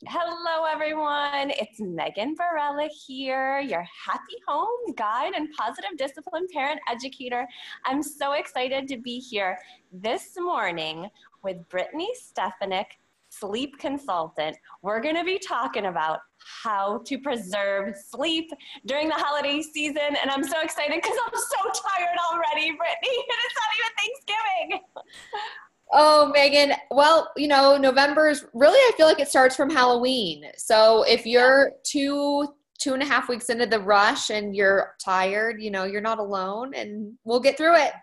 Hello, everyone. It's Megan Barella here, your happy home guide and positive discipline parent educator. I'm so excited to be here this morning with Brittney Stefanic, sleep consultant. We're going to be talking about how to preserve sleep during the holiday season. And I'm so excited because I'm so tired already, Brittney. And it's not even Thanksgiving. Oh, Megan. Well, November is really, I feel like it starts from Halloween. So if you're 2.5 weeks into the rush and you're tired, you're not alone and we'll get through it.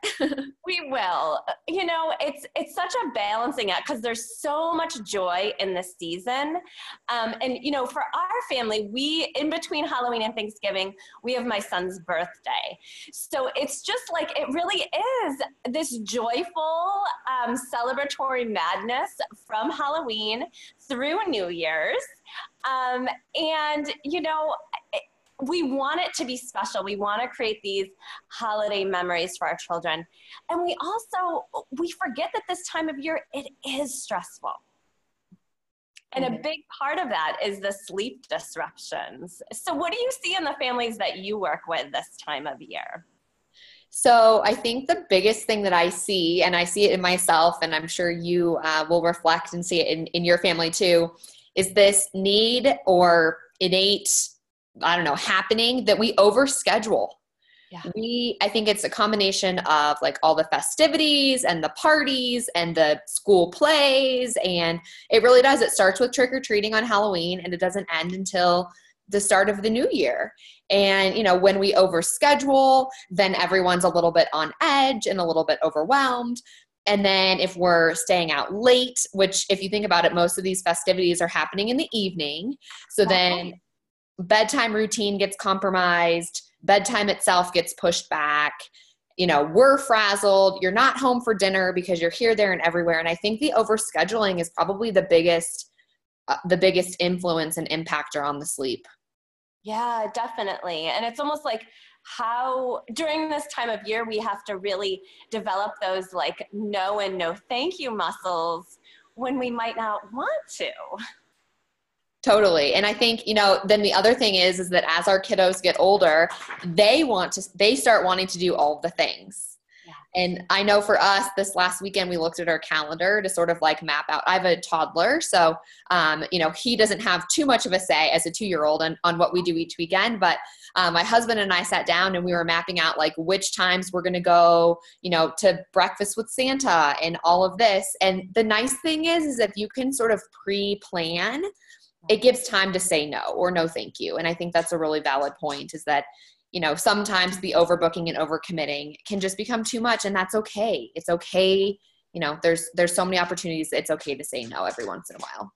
We will. It's such a balancing act because there's so much joy in this season. For our family, in between Halloween and Thanksgiving, we have my son's birthday. So it's just like, it really is this joyful, celebratory madness from Halloween through New Year's. We want it to be special. We want to create these holiday memories for our children. And we forget that this time of year, it is stressful. And a big part of that is the sleep disruptions. So what do you see in the families that you work with this time of year? So I think the biggest thing that I see, and I see it in myself, and I'm sure you will reflect and see it in your family too, is this need or innate happening that we overschedule. Yeah. I think it's a combination of like all the festivities and the parties and the school plays. And it really does. It starts with trick-or-treating on Halloween and it doesn't end until the start of the new year. And, when we overschedule, then everyone's a little bit on edge and a little bit overwhelmed. And then if we're staying out late, which if you think about it, most of these festivities are happening in the evening. So then bedtime routine gets compromised, bedtime itself gets pushed back, we're frazzled, you're not home for dinner because you're here, there, and everywhere. And I think the overscheduling is probably the biggest influence and impactor on the sleep. Yeah, definitely. And it's almost like how during this time of year, we have to really develop those like no and no thank you muscles when we might not want to. Totally. And I think, then the other thing is that as our kiddos get older, they start wanting to do all the things. Yeah. And I know for us this last weekend, we looked at our calendar to sort of like map out. I have a toddler. So, he doesn't have too much of a say as a 2-year-old on what we do each weekend. But my husband and I sat down and we were mapping out like which times we're going to go, to breakfast with Santa and all of this. And the nice thing is if you can sort of pre-plan, it gives time to say no or no thank you. And I think that's a really valid point is that, sometimes the overbooking and overcommitting can just become too much and that's okay. It's okay. There's so many opportunities. It's okay to say no every once in a while.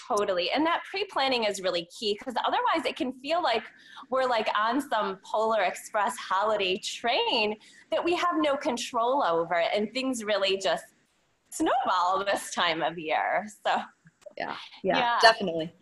Totally. And that pre-planning is really key because otherwise it can feel like we're like on some Polar Express holiday train that we have no control over and things really just snowball this time of year. So Yeah, definitely.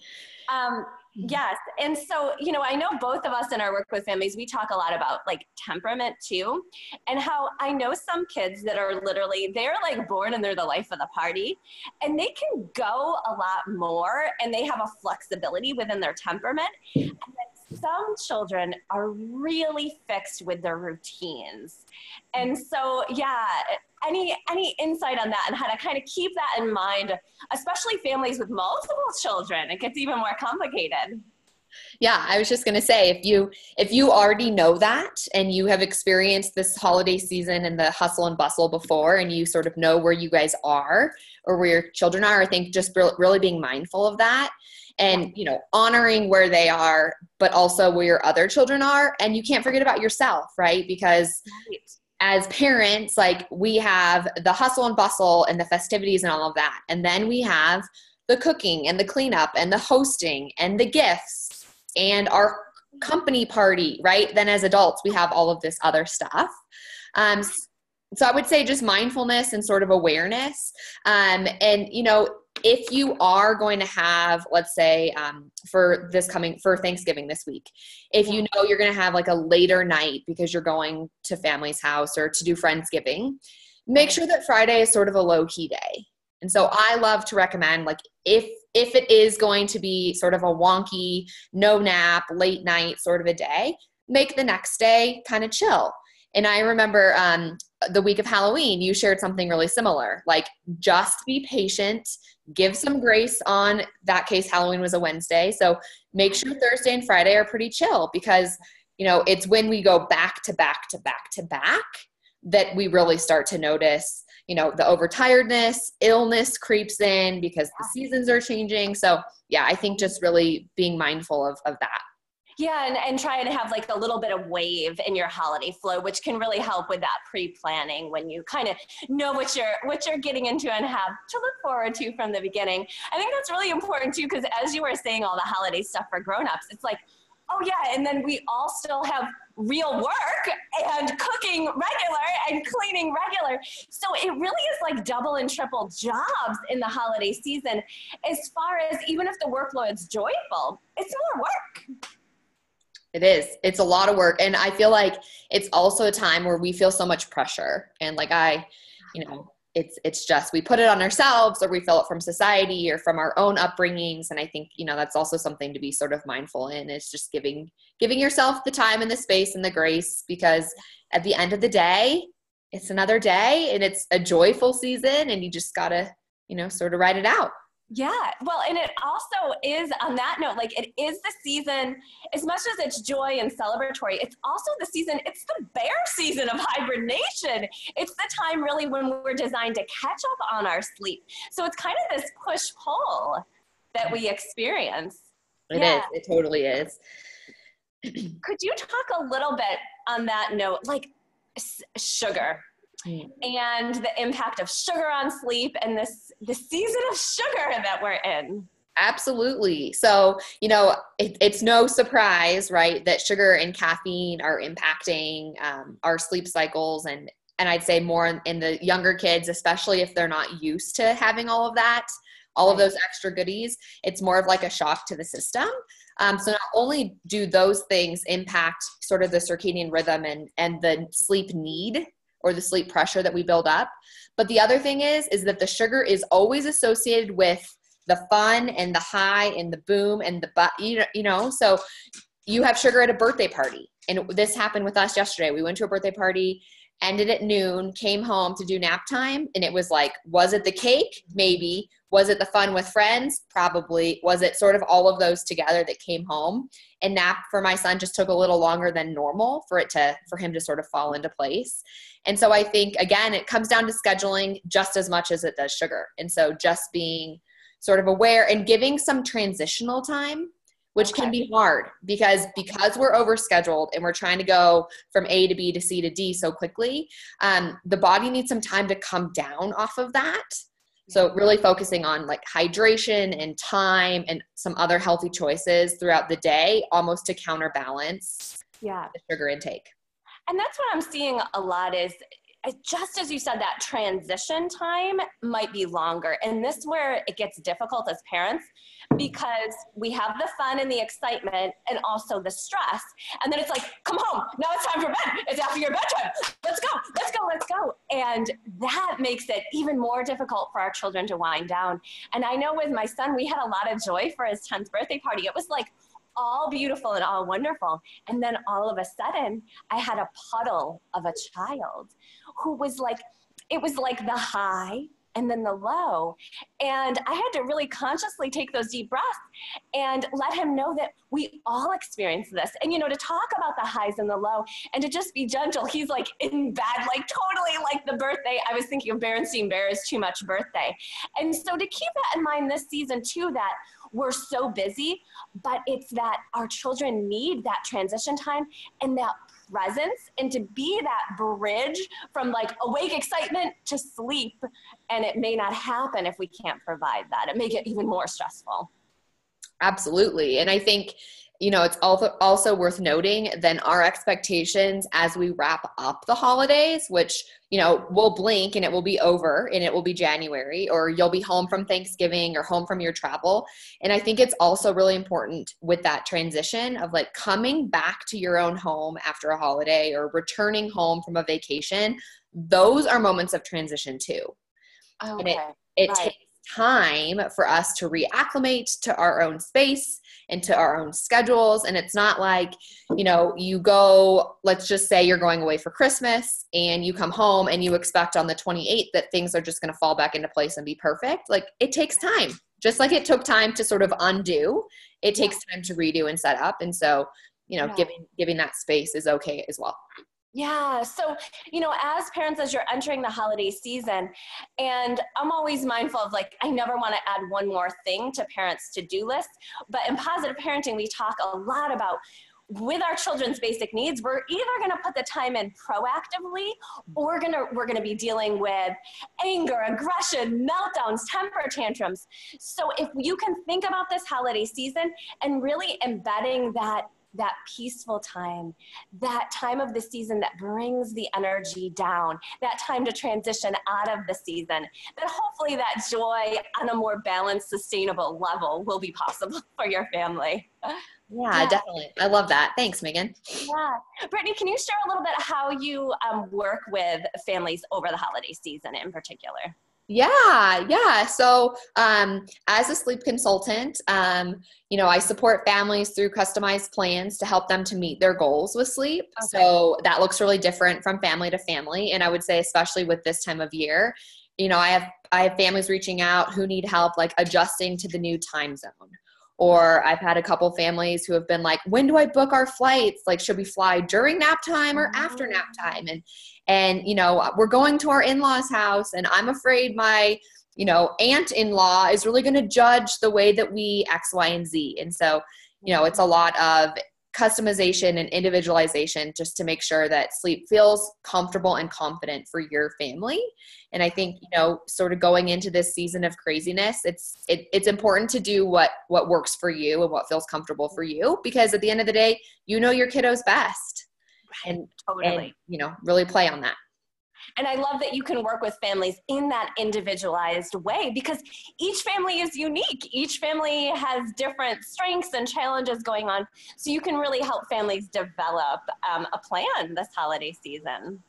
Yes. And so, I know both of us in our work with families, we talk a lot about like temperament too, and how I know some kids that are they're like born and they're the life of the party and they can go a lot more and they have a flexibility within their temperament. And then some children are really fixed with their routines. And so, any insight on that and how to kind of keep that in mind, especially families with multiple children? It gets even more complicated. Yeah, I was just going to say, if you already know that and you have experienced this holiday season and the hustle and bustle before, and you sort of know where you guys are or where your children are, I think just really being mindful of that and, honoring where they are, but also where your other children are. And you can't forget about yourself, right? Because as parents, like we have the hustle and bustle and the festivities and all of that. And then we have the cooking and the cleanup and the hosting and the gifts and our company party, right? Then as adults, we have all of this other stuff. So I would say just mindfulness and sort of awareness. If you are going to have, let's say, for Thanksgiving this week, if you know you're going to have like a later night because you're going to family's house or to do Friendsgiving, make sure that Friday is sort of a low key day. And so I love to recommend, like, if if it is going to be sort of a wonky, no nap, late night sort of a day, make the next day kind of chill. And I remember the week of Halloween, you shared something really similar, like just be patient, give some grace. On that case, Halloween was a Wednesday. So make sure Thursday and Friday are pretty chill, because, you know, it's when we go back to back to back to back that we really start to notice, you know, the overtiredness, illness creeps in because the seasons are changing. So yeah, I think just really being mindful of that. Yeah, and try to have like a little bit of wave in your holiday flow, which can really help with that pre-planning when you kind of know what you're getting into and have to look forward to from the beginning. I think that's really important too, because as you were saying all the holiday stuff for grown-ups, it's like, oh yeah, and then we all still have real work and cooking regular and cleaning regular. So it really is like double and triple jobs in the holiday season, as far as even if the workload's joyful, it's more work. It is. It's a lot of work. And I feel like it's also a time where we feel so much pressure. And like it's just, we put it on ourselves, or we feel it from society or from our own upbringings. And I think, you know, that's also something to be sort of mindful in, is just giving yourself the time and the space and the grace, because at the end of the day, it's another day and it's a joyful season, and you just gotta, you know, sort of ride it out. Yeah. Well, and it also is, on that note, like it is the season, as much as it's joy and celebratory, it's also the season, it's the bear season of hibernation. It's the time really when we're designed to catch up on our sleep. So it's kind of this push-pull that we experience. It is. It totally is. Could you talk a little bit on that note, like sugar? And the impact of sugar on sleep, and the season of sugar that we're in. Absolutely. So, you know, it's no surprise, right, that sugar and caffeine are impacting our sleep cycles, and I'd say more in the younger kids, especially if they're not used to having all of that, all of those extra goodies. It's more of like a shock to the system. So not only do those things impact sort of the circadian rhythm and the sleep need, or the sleep pressure that we build up. But the other thing is that the sugar is always associated with the fun and the high and the boom and the, you know, so you have sugar at a birthday party. And this happened with us yesterday. We went to a birthday party, ended at noon, came home to do nap time. And it was like, was it the cake? Maybe. Was it the fun with friends? Probably. Was it sort of all of those together that came home? And nap for my son just took a little longer than normal for him to sort of fall into place. And so I think, again, it comes down to scheduling just as much as it does sugar. And so just being sort of aware and giving some transitional time, which can be hard because we're overscheduled and we're trying to go from A to B to C to D so quickly. The body needs some time to come down off of that. So really focusing on like hydration and time and some other healthy choices throughout the day, almost to counterbalance the sugar intake. And that's what I'm seeing a lot is, just as you said, that transition time might be longer. And this is where it gets difficult as parents, because we have the fun and the excitement and also the stress. And then it's like, come home, now it's time for bed. It's after your bedtime. Let's go, let's go, let's go. And that makes it even more difficult for our children to wind down. And I know with my son, we had a lot of joy for his 10th birthday party. It was like all beautiful and all wonderful. And then all of a sudden, I had a puddle of a child who was like, it was like the high and then the low. And I had to really consciously take those deep breaths and let him know that we all experience this. And, you know, to talk about the highs and the low and to just be gentle. He's like in bed, like totally like the birthday. I was thinking of Berenstain Bears' Too Much Birthday. And so to keep that in mind this season too, that we're so busy, but it's that our children need that transition time and that presence, and to be that bridge from like awake excitement to sleep. And it may not happen if we can't provide that. It may get even more stressful. Absolutely. And I think, you know, it's also worth noting then our expectations as we wrap up the holidays, which, you know, we'll blink and it will be over and it will be January, or you'll be home from Thanksgiving or home from your travel. And I think it's also really important with that transition of like coming back to your own home after a holiday or returning home from a vacation. Those are moments of transition too. Okay. And it takes time for us to reacclimate to our own space and to our own schedules. And it's not like, you go, let's just say you're going away for Christmas and you come home and you expect on the 28th that things are just going to fall back into place and be perfect. Like, it takes time. Just like it took time to sort of undo, it takes time to redo and set up. And so, giving that space is okay as well. Yeah. So, as parents, as you're entering the holiday season, and I'm always mindful of I never want to add one more thing to parents' to-do list, but in positive parenting, we talk a lot about with our children's basic needs, we're either going to put the time in proactively, or we're going to be dealing with anger, aggression, meltdowns, temper tantrums. So if you can think about this holiday season and really embedding that peaceful time, that time of the season that brings the energy down, that time to transition out of the season, that hopefully that joy on a more balanced, sustainable level will be possible for your family. Yeah, definitely. I love that. Thanks, Megan. Yeah. Brittney, can you share a little bit how you work with families over the holiday season in particular? Yeah. So, as a sleep consultant, I support families through customized plans to help them to meet their goals with sleep. Okay. So that looks really different from family to family. And I would say, especially with this time of year, I have families reaching out who need help, adjusting to the new time zone. Or I've had a couple families who have been like, when do I book our flights? Should we fly during nap time or after nap time? And we're going to our in-laws' house, and I'm afraid my, aunt-in-law is really going to judge the way that we X, Y, and Z. And so, it's a lot of customization and individualization just to make sure that sleep feels comfortable and confident for your family. And I think, sort of going into this season of craziness, it's important to do what works for you and what feels comfortable for you, because at the end of the day, your kiddos best. Right. Totally. And, really play on that. And I love that you can work with families in that individualized way, because each family is unique. Each family has different strengths and challenges going on. So you can really help families develop a plan this holiday season.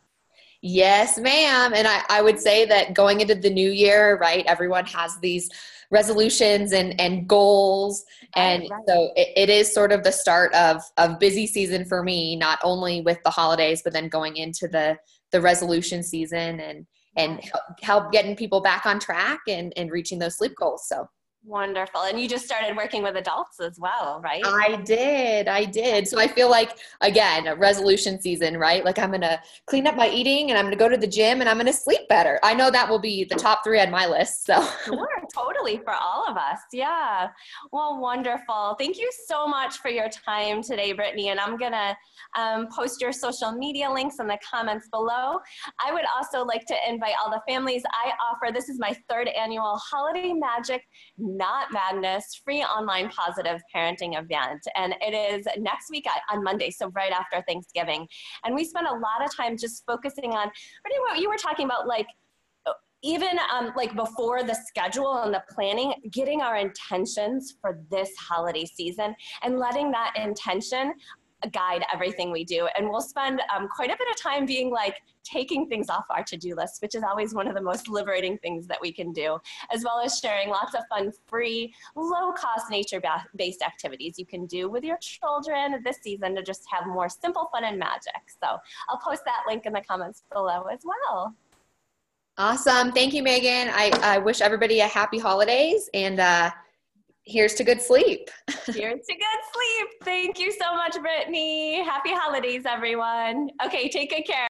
Yes, ma'am. And I would say that going into the new year, right, everyone has these resolutions and goals. And right. So it is sort of the start of busy season for me, not only with the holidays, but then going into the resolution season and help getting people back on track and reaching those sleep goals. So wonderful. And you just started working with adults as well, right? I did. So I feel like, again, a resolution season, right? I'm going to clean up my eating, and I'm going to go to the gym, and I'm going to sleep better. I know that will be the top 3 on my list. So sure, totally, for all of us. Yeah. Well, wonderful. Thank you so much for your time today, Brittney. And I'm going to post your social media links in the comments below. I would also like to invite all the families I offer. This is my 3rd annual Holiday Magic, Not Madness, free online positive parenting event. And it is next week on Monday, so right after Thanksgiving. And we spend a lot of time just focusing on really what you were talking about, even before the schedule and the planning, getting our intentions for this holiday season and letting that intention guide everything we do. And we'll spend quite a bit of time being taking things off our to-do list, which is always one of the most liberating things that we can do, as well as sharing lots of fun, free, low-cost, nature-based activities you can do with your children this season to just have more simple fun and magic. So I'll post that link in the comments below as well. Awesome. Thank you, Megan. I wish everybody a happy holidays, and here's to good sleep. Here's to good sleep. Thank you so much, Brittney. Happy holidays, everyone. Okay, take good care.